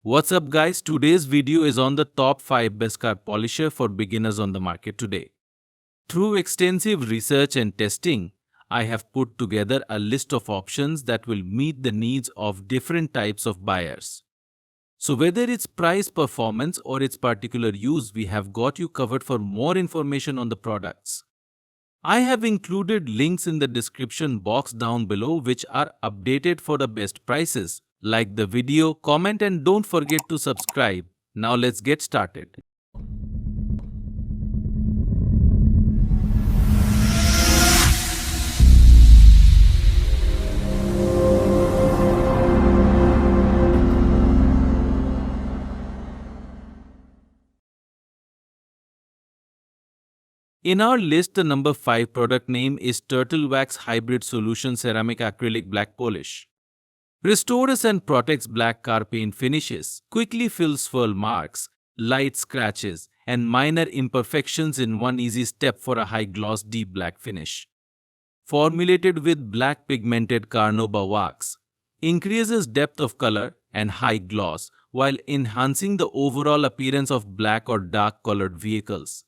What's up guys, today's video is on the top 5 best car polisher for beginners on the market today. Through extensive research and testing, I have put together a list of options that will meet the needs of different types of buyers. So whether it's price, performance or its particular use, we have got you covered. For more information on the products, I have included links in the description box down below which are updated for the best prices. Like the video, comment and don't forget to subscribe. Now let's get started. In our list, the number 5 product name is TORQX Hybrid Solution Ceramic Acrylic Black Polish. Restores and protects black car paint finishes, quickly fills swirl marks, light scratches, and minor imperfections in one easy step for a high gloss deep black finish. Formulated with black pigmented carnauba wax, increases depth of color and high gloss while enhancing the overall appearance of black or dark colored vehicles.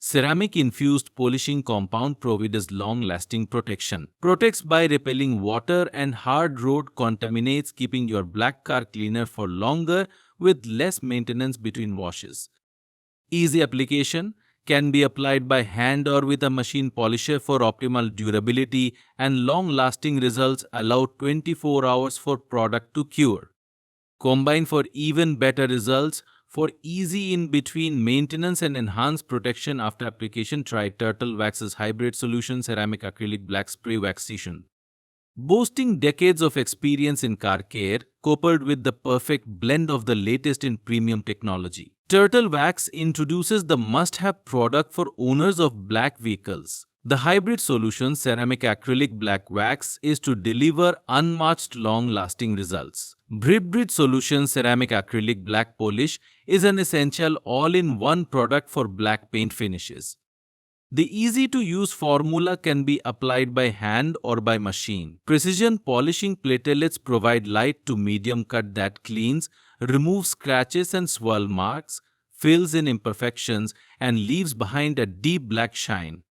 Ceramic-infused polishing compound provides long-lasting protection. Protects by repelling water and hard road contaminants, keeping your black car cleaner for longer with less maintenance between washes. Easy application, can be applied by hand or with a machine polisher for optimal durability and long-lasting results. Allow 24 hours for product to cure. Combine for even better results. For easy in-between maintenance and enhanced protection after application, try TORQX's Hybrid Solution Ceramic Acrylic Black Spray Waxation. Boasting decades of experience in car care, coupled with the perfect blend of the latest in premium technology, TORQX introduces the must-have product for owners of black vehicles. The Hybrid Solution Ceramic Acrylic Black Wax is to deliver unmatched long-lasting results. Hybrid Solution Ceramic Acrylic Black Polish is an essential all-in-one product for black paint finishes. The easy-to-use formula can be applied by hand or by machine. Precision polishing platelets provide light to medium cut that cleans, removes scratches and swirl marks, fills in imperfections, and leaves behind a deep black shine.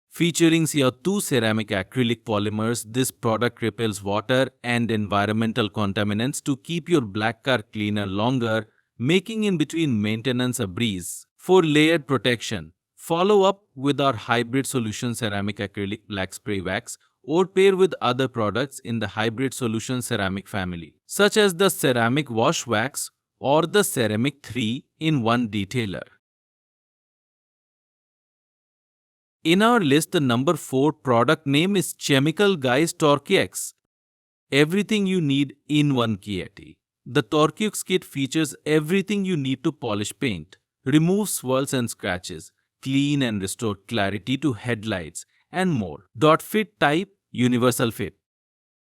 Featuring CO2 ceramic acrylic polymers, this product repels water and environmental contaminants to keep your black car cleaner longer, making in-between maintenance a breeze. For layered protection, follow up with our Hybrid Solution Ceramic Acrylic Black Spray Wax or pair with other products in the Hybrid Solution Ceramic family, such as the Ceramic Wash Wax or the Ceramic 3-in-1 Detailer. In our list, the number 4 product name is Chemical Guys TORQX. Everything you need in one kit. The TORQX kit features everything you need to polish paint, remove swirls and scratches, clean and restore clarity to headlights, and more. Dot fit type, universal fit.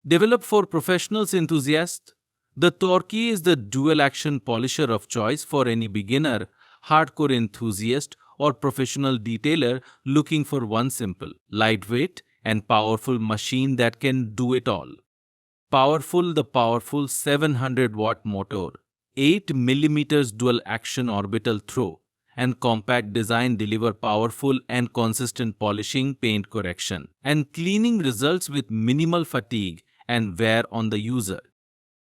Developed for professionals enthusiasts, the TORQX is the dual-action polisher of choice for any beginner, hardcore enthusiast, or professional detailer looking for one simple, lightweight, and powerful machine that can do it all. The powerful 700-watt motor, 8mm dual-action orbital throw, and compact design deliver powerful and consistent polishing, paint correction, and cleaning results with minimal fatigue and wear on the user.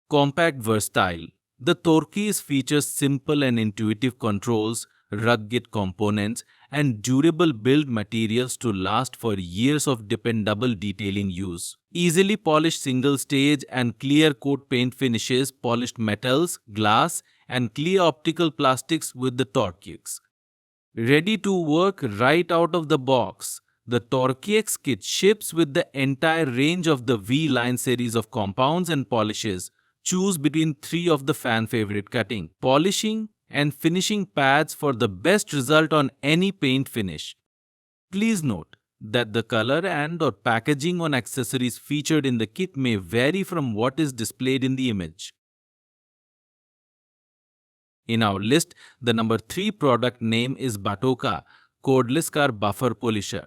Compact versatile, the TORQX features simple and intuitive controls, rugged components, and durable build materials to last for years of dependable detailing use. Easily polished single stage and clear coat paint finishes, polished metals, glass, and clear optical plastics with the TORQX. Ready to work right out of the box, the TORQX kit ships with the entire range of the V-line series of compounds and polishes. Choose between 3 of the fan favorite cutting, polishing, and finishing pads for the best result on any paint finish. Please note that the color and/or packaging on accessories featured in the kit may vary from what is displayed in the image. In our list, the number 3 product name is Batoka Cordless Car Buffer Polisher.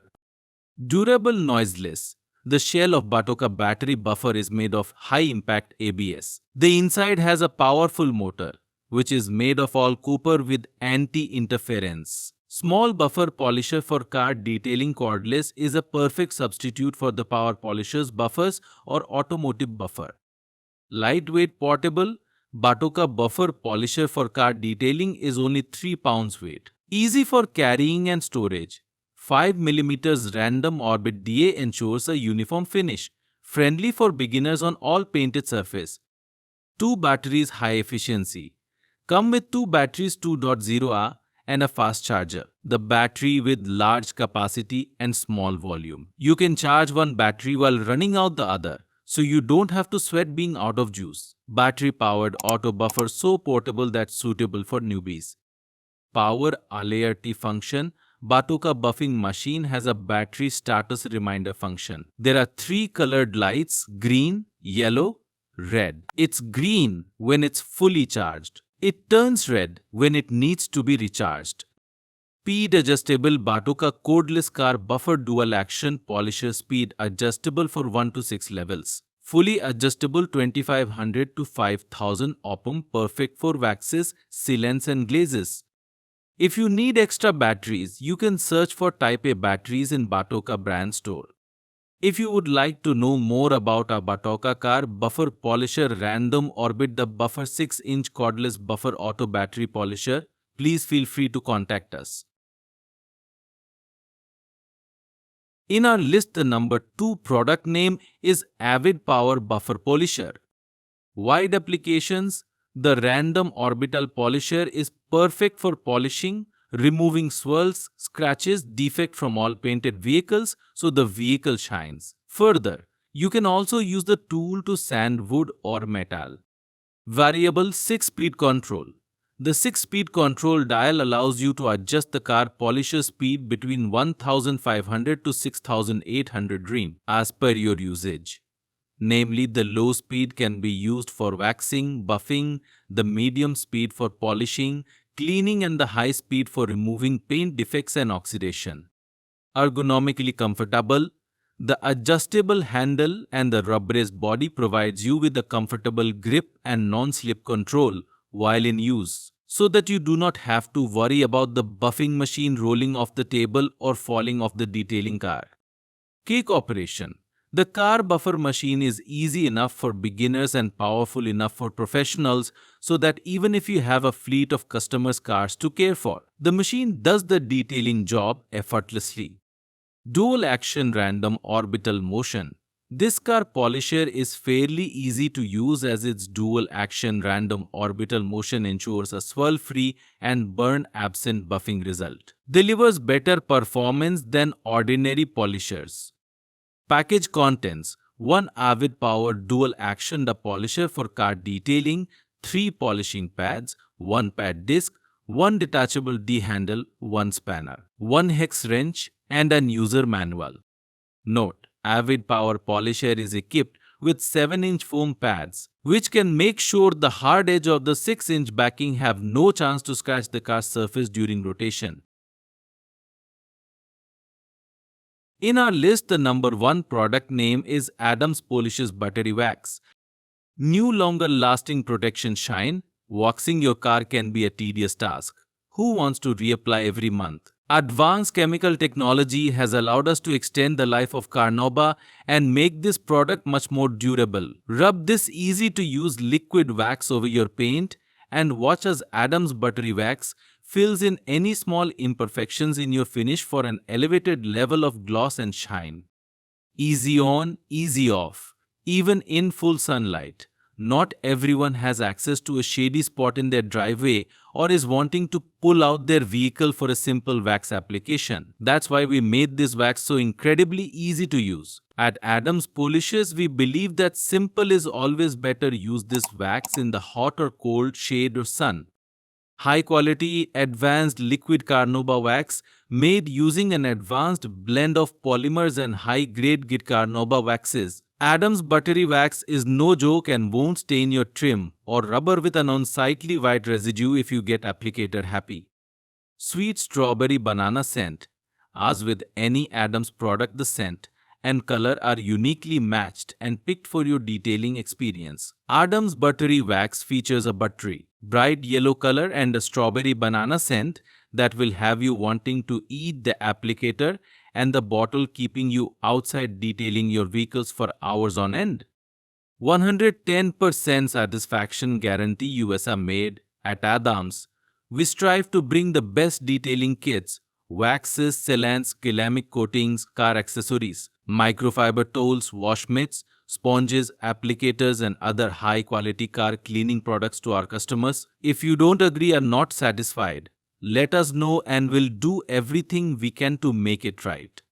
Durable, noiseless. The shell of Batoka battery buffer is made of high-impact ABS. The inside has a powerful motor, which is made of all copper with anti-interference. Small buffer polisher for car detailing cordless is a perfect substitute for the power polisher's buffers or automotive buffer. Lightweight portable, Batoka buffer polisher for car detailing is only 3 pounds weight. Easy for carrying and storage. 5 mm random orbit DA ensures a uniform finish. Friendly for beginners on all painted surface. 2 batteries high efficiency. Come with 2 batteries 2.0R and a fast charger. The battery with large capacity and small volume. You can charge one battery while running out the other, so you don't have to sweat being out of juice. Battery-powered auto buffer so portable that's suitable for newbies. Power alert function. Batoka buffing machine has a battery status reminder function. There are 3 colored lights: green, yellow, red. It's green when it's fully charged. It turns red when it needs to be recharged. Speed adjustable Batoka Cordless car buffer dual action polisher, speed adjustable for 1 to 6 levels. Fully adjustable 2500 to 5000 oppum, perfect for waxes, sealants and glazes. If you need extra batteries, you can search for Type A batteries in Batoka brand store. If you would like to know more about our Batoka car buffer polisher random orbit the buffer 6-inch cordless buffer auto battery polisher, please feel free to contact us. In our list, the number 2 product name is Avid Power buffer polisher. Wide applications. The random orbital polisher is perfect for polishing, removing swirls, scratches, defect from all painted vehicles so the vehicle shines. Further, you can also use the tool to sand wood or metal. Variable 6-speed control. The 6-speed control dial allows you to adjust the car polisher speed between 1500 to 6800 rem as per your usage. Namely, the low speed can be used for waxing, buffing, the medium speed for polishing, cleaning and the high speed for removing paint defects and oxidation. Ergonomically comfortable. The adjustable handle and the rubberized body provides you with a comfortable grip and non-slip control while in use, so that you do not have to worry about the buffing machine rolling off the table or falling off the detailing car. Cake operation. The car buffer machine is easy enough for beginners and powerful enough for professionals, so that even if you have a fleet of customers' cars to care for, the machine does the detailing job effortlessly. Dual action random orbital motion. This car polisher is fairly easy to use as its dual action random orbital motion ensures a swirl-free and burn-absent buffing result. Delivers better performance than ordinary polishers. Package contents: 1 Avid Power dual action the polisher for car detailing, 3 polishing pads, 1 pad disc, 1 detachable D-handle, 1 spanner, 1 hex wrench and an user manual. Note: Avid Power polisher is equipped with 7-inch foam pads, which can make sure the hard edge of the 6-inch backing have no chance to scratch the car's surface during rotation. In our list, the number 1 product name is Adams Polishes Buttery Wax. New longer lasting protection shine. Waxing your car can be a tedious task. Who wants to reapply every month? Advanced chemical technology has allowed us to extend the life of Carnauba and make this product much more durable. Rub this easy to use liquid wax over your paint and watch as Adams Buttery Wax fills in any small imperfections in your finish for an elevated level of gloss and shine. Easy on, easy off. Even in full sunlight. Not everyone has access to a shady spot in their driveway or is wanting to pull out their vehicle for a simple wax application. That's why we made this wax so incredibly easy to use. At Adams Polishes, we believe that simple is always better. Use this wax in the hot or cold, shade or sun. High quality, advanced liquid Carnauba wax made using an advanced blend of polymers and high-grade Carnauba waxes. Adams Buttery Wax is no joke and won't stain your trim or rubber with an unsightly white residue if you get applicator happy. Sweet strawberry banana scent. As with any Adams product, the scent and color are uniquely matched and picked for your detailing experience. Adams Buttery Wax features a buttery, bright yellow color and a strawberry banana scent that will have you wanting to eat the applicator and the bottle, keeping you outside detailing your vehicles for hours on end. 110% satisfaction guarantee USA made. At Adams, we strive to bring the best detailing kits, waxes, sealants, ceramic coatings, car accessories, microfiber towels, wash mitts, sponges, applicators, and other high-quality car cleaning products to our customers. If you don't agree or not satisfied, let us know and we'll do everything we can to make it right.